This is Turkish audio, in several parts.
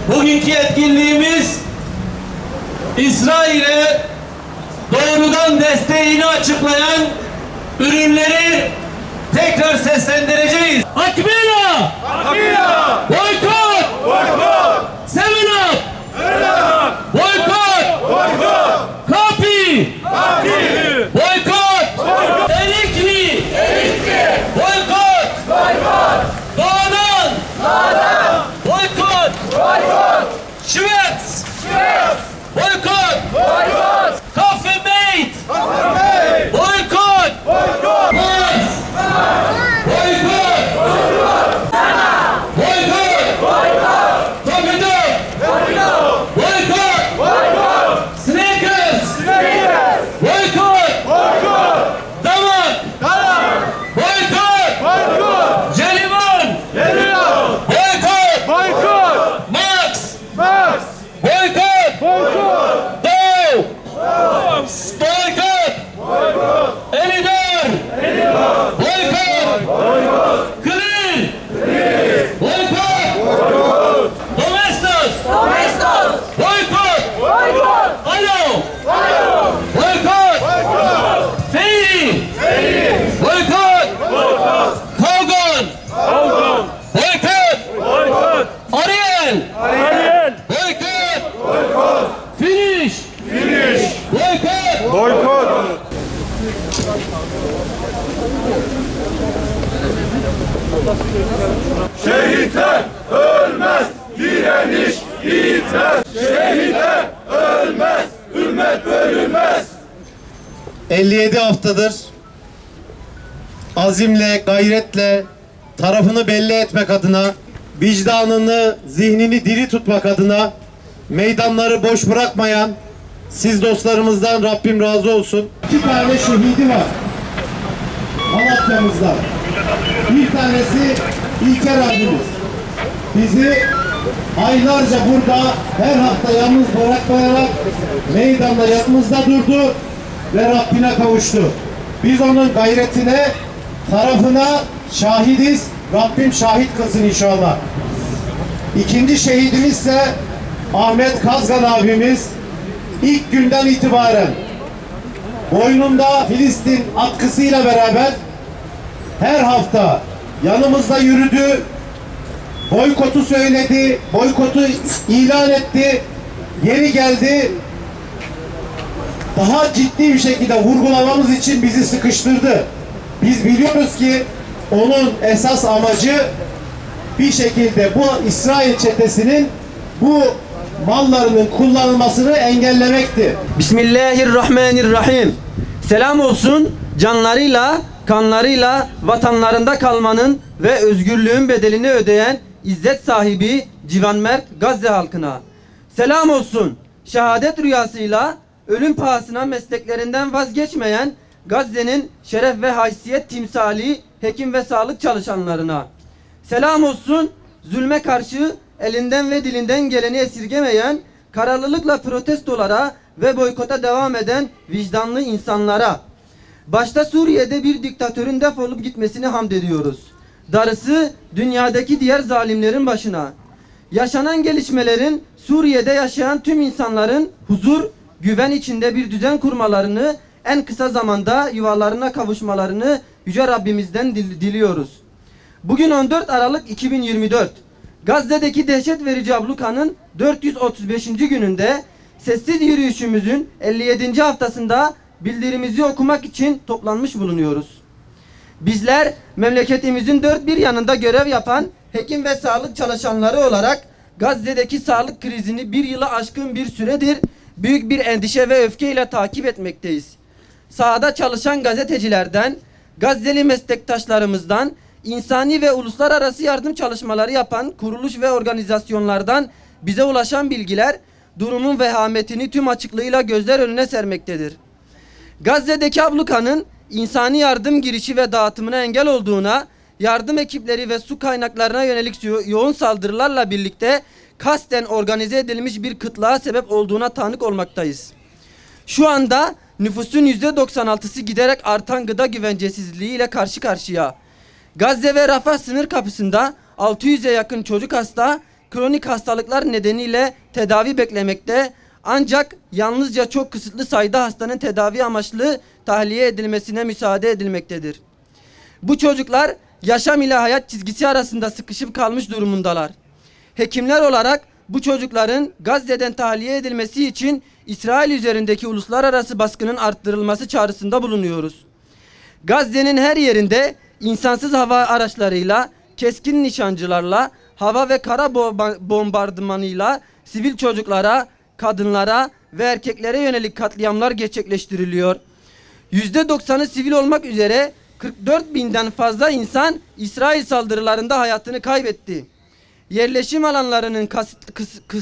Bugünkü etkinliğimiz İsrail'e doğrudan desteğini açıklayan ürünleri tekrar seslendireceğiz. Akbila! Akbila! Boykot! Boykot! 7-Up! Boykot! Boykot! Kapi! Kapi! Boykot! Boykot! Erikli! Erikli! Boykot! Boykot! Doğadan! Dağdan! Boykot! Boykot! Schwetz! Schwetz! Boykot! Boykot! Coffee Mate! Kapi! Boykot! Boykot! Mars! Boykot! Boykot! Boykot! Tokido! Boykot! Boykot! Boykot! Snickers! Snickers! Boykot! Boykot! Damak! Damak! Boykot! Boykot! Jelibon! Jelibon! Boykot! Boykot! Max! Max! Boykot! Boykot! Dow! Boykot! Boykot! Elidor! Jelibon! Boykot! Boykot! Grill! Grill! Boykot! Boykot! Domestos! Domestos! Boykot! Boykot! Alo! Alo! Boykot! Boykot! Feri! Feri! Boykot! Boykot! Kogon! Kogon! Boykot! Boykot! Ariel! Ariel! Boykot! Boykot! Finish! Finish! Boykot! Boykot! Şehitler ölmez, direniş bitmez. Şehitler ölmez, ümmet bölünmez. 57 haftadır azimle, gayretle tarafını belli etmek adına, vicdanını, zihnini diri tutmak adına meydanları boş bırakmayan siz dostlarımızdan Rabbim razı olsun. 2 tane şehidi var Malatya'mızda. Bir tanesi İlker abimiz. Bizi aylarca burada her hafta yalnız bırakmayarak meydanda yanımızda durdu ve Rabbine kavuştu. Biz onun gayretine, tarafına şahidiz. Rabbim şahit kılsın inşallah. İkinci şehidimiz ise Ahmet Kazgan abimiz. İlk günden itibaren boynunda Filistin atkısıyla beraber her hafta yanımızda yürüdü, boykotu söyledi, boykotu ilan etti, geri geldi. Daha ciddi bir şekilde vurgulamamız için bizi sıkıştırdı. Biz biliyoruz ki onun esas amacı bir şekilde bu İsrail çetesinin bu mallarının kullanılmasını engellemekti. Bismillahirrahmanirrahim. Selam olsun canlarıyla, kanlarıyla vatanlarında kalmanın ve özgürlüğün bedelini ödeyen izzet sahibi Civanmert Gazze halkına. Selam olsun şehadet rüyasıyla ölüm pahasına mesleklerinden vazgeçmeyen Gazze'nin şeref ve haysiyet timsali hekim ve sağlık çalışanlarına. Selam olsun zulme karşı elinden ve dilinden geleni esirgemeyen, kararlılıkla protestolara ve boykota devam eden vicdanlı insanlara. Başta Suriye'de bir diktatörün defolup gitmesini hamd ediyoruz. Darısı dünyadaki diğer zalimlerin başına. Yaşanan gelişmelerin Suriye'de yaşayan tüm insanların huzur, güven içinde bir düzen kurmalarını, en kısa zamanda yuvalarına kavuşmalarını Yüce Rabbimizden diliyoruz. Bugün 14 Aralık 2024. Gazze'deki dehşet verici ablukanın 435. gününde sessiz yürüyüşümüzün 57. haftasında bildirimizi okumak için toplanmış bulunuyoruz. Bizler memleketimizin dört bir yanında görev yapan hekim ve sağlık çalışanları olarak Gazze'deki sağlık krizini bir yılı aşkın bir süredir büyük bir endişe ve öfkeyle takip etmekteyiz. Sahada çalışan gazetecilerden, Gazze'li meslektaşlarımızdan, insani ve uluslararası yardım çalışmaları yapan kuruluş ve organizasyonlardan bize ulaşan bilgiler durumun vehametini tüm açıklığıyla gözler önüne sermektedir. Gazze'deki ablukanın insani yardım girişi ve dağıtımına engel olduğuna, yardım ekipleri ve su kaynaklarına yönelik yoğun saldırılarla birlikte kasten organize edilmiş bir kıtlığa sebep olduğuna tanık olmaktayız. Şu anda nüfusun %96'sı giderek artan gıda güvencesizliği ile karşı karşıya. Gazze ve Rafah sınır kapısında 600'e yakın çocuk hasta, kronik hastalıklar nedeniyle tedavi beklemekte, ancak yalnızca çok kısıtlı sayıda hastanın tedavi amaçlı tahliye edilmesine müsaade edilmektedir. Bu çocuklar yaşam ile hayat çizgisi arasında sıkışıp kalmış durumundalar. Hekimler olarak bu çocukların Gazze'den tahliye edilmesi için İsrail üzerindeki uluslararası baskının arttırılması çağrısında bulunuyoruz. Gazze'nin her yerinde insansız hava araçlarıyla, keskin nişancılarla, hava ve kara bombardımanıyla sivil çocuklara, kadınlara ve erkeklere yönelik katliamlar gerçekleştiriliyor. %90'ı sivil olmak üzere 44 binden fazla insan İsrail saldırılarında hayatını kaybetti. Yerleşim alanlarının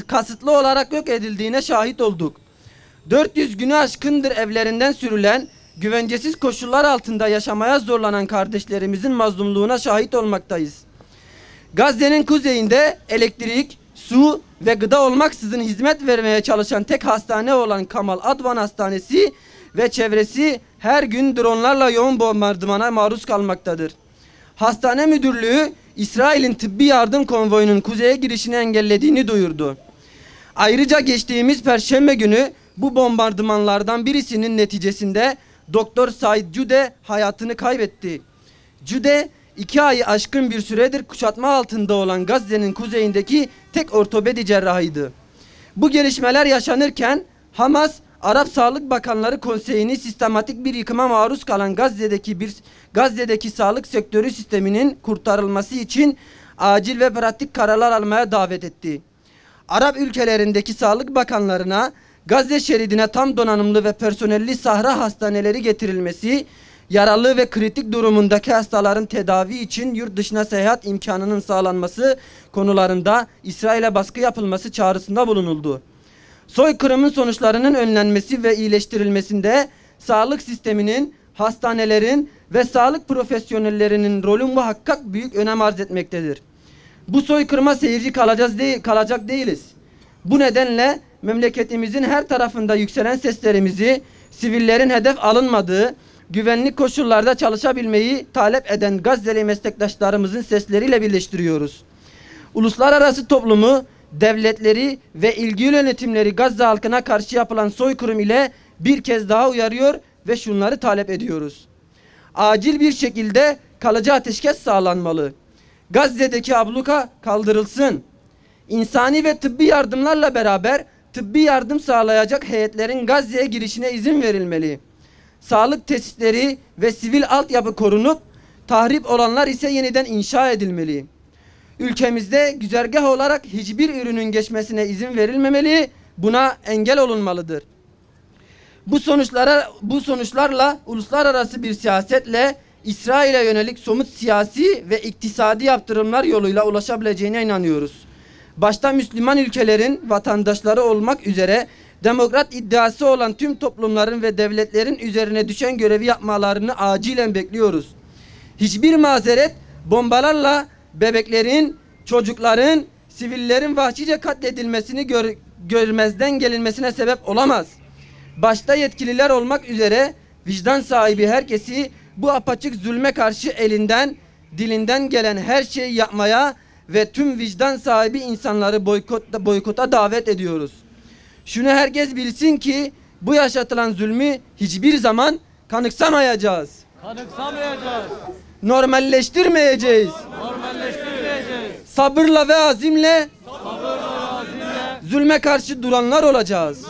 kasıtlı olarak yok edildiğine şahit olduk. 400 günü aşkındır evlerinden sürülen, güvencesiz koşullar altında yaşamaya zorlanan kardeşlerimizin mazlumluğuna şahit olmaktayız. Gazze'nin kuzeyinde elektrik, su ve gıda olmaksızın hizmet vermeye çalışan tek hastane olan Kamal Advan Hastanesi ve çevresi her gün dronlarla yoğun bombardımana maruz kalmaktadır. Hastane müdürlüğü İsrail'in tıbbi yardım konvoyunun kuzeye girişini engellediğini duyurdu. Ayrıca geçtiğimiz Perşembe günü bu bombardımanlardan birisinin neticesinde Doktor Said Cüde hayatını kaybetti. Cüde 2 ayı aşkın bir süredir kuşatma altında olan Gazze'nin kuzeyindeki tek ortopedi cerrahıydı. Bu gelişmeler yaşanırken Hamas, Arap Sağlık Bakanları Konseyi'ni sistematik bir yıkıma maruz kalan Gazze'deki sağlık sektörü sisteminin kurtarılması için acil ve pratik kararlar almaya davet etti. Arap ülkelerindeki sağlık bakanlarına Gazze şeridine tam donanımlı ve personelli sahra hastaneleri getirilmesi, yaralı ve kritik durumundaki hastaların tedavi için yurt dışına seyahat imkanının sağlanması konularında İsrail'e baskı yapılması çağrısında bulunuldu. Soykırımın sonuçlarının önlenmesi ve iyileştirilmesinde sağlık sisteminin, hastanelerin ve sağlık profesyonellerinin rolü muhakkak büyük önem arz etmektedir. Bu soykırıma seyirci kalacak değiliz. Bu nedenle memleketimizin her tarafında yükselen seslerimizi, sivillerin hedef alınmadığı, güvenlik koşullarda çalışabilmeyi talep eden Gazze'li meslektaşlarımızın sesleriyle birleştiriyoruz. Uluslararası toplumu, devletleri ve ilgili yönetimleri Gazze halkına karşı yapılan soykırım ile bir kez daha uyarıyor ve şunları talep ediyoruz. Acil bir şekilde kalıcı ateşkes sağlanmalı. Gazze'deki abluka kaldırılsın. İnsani ve tıbbi yardımlarla beraber tıbbi yardım sağlayacak heyetlerin Gazze'ye girişine izin verilmeli. Sağlık tesisleri ve sivil altyapı korunup tahrip olanlar ise yeniden inşa edilmeli. Ülkemizde güzergah olarak hiçbir ürünün geçmesine izin verilmemeli, buna engel olunmalıdır. Bu sonuçlarla uluslararası bir siyasetle İsrail'e yönelik somut siyasi ve iktisadi yaptırımlar yoluyla ulaşabileceğine inanıyoruz. Başta Müslüman ülkelerin vatandaşları olmak üzere demokrat iddiası olan tüm toplumların ve devletlerin üzerine düşen görevi yapmalarını acilen bekliyoruz. Hiçbir mazeret bombalarla bebeklerin, çocukların, sivillerin vahşice katledilmesini görmezden gelinmesine sebep olamaz. Başta yetkililer olmak üzere vicdan sahibi herkesi bu apaçık zulme karşı elinden, dilinden gelen her şeyi yapmaya ve tüm vicdan sahibi insanları boykota davet ediyoruz. Şunu herkes bilsin ki bu yaşatılan zulmü hiçbir zaman kanıksamayacağız. Normalleştirmeyeceğiz. Sabırla ve azimle zulme karşı duranlar olacağız.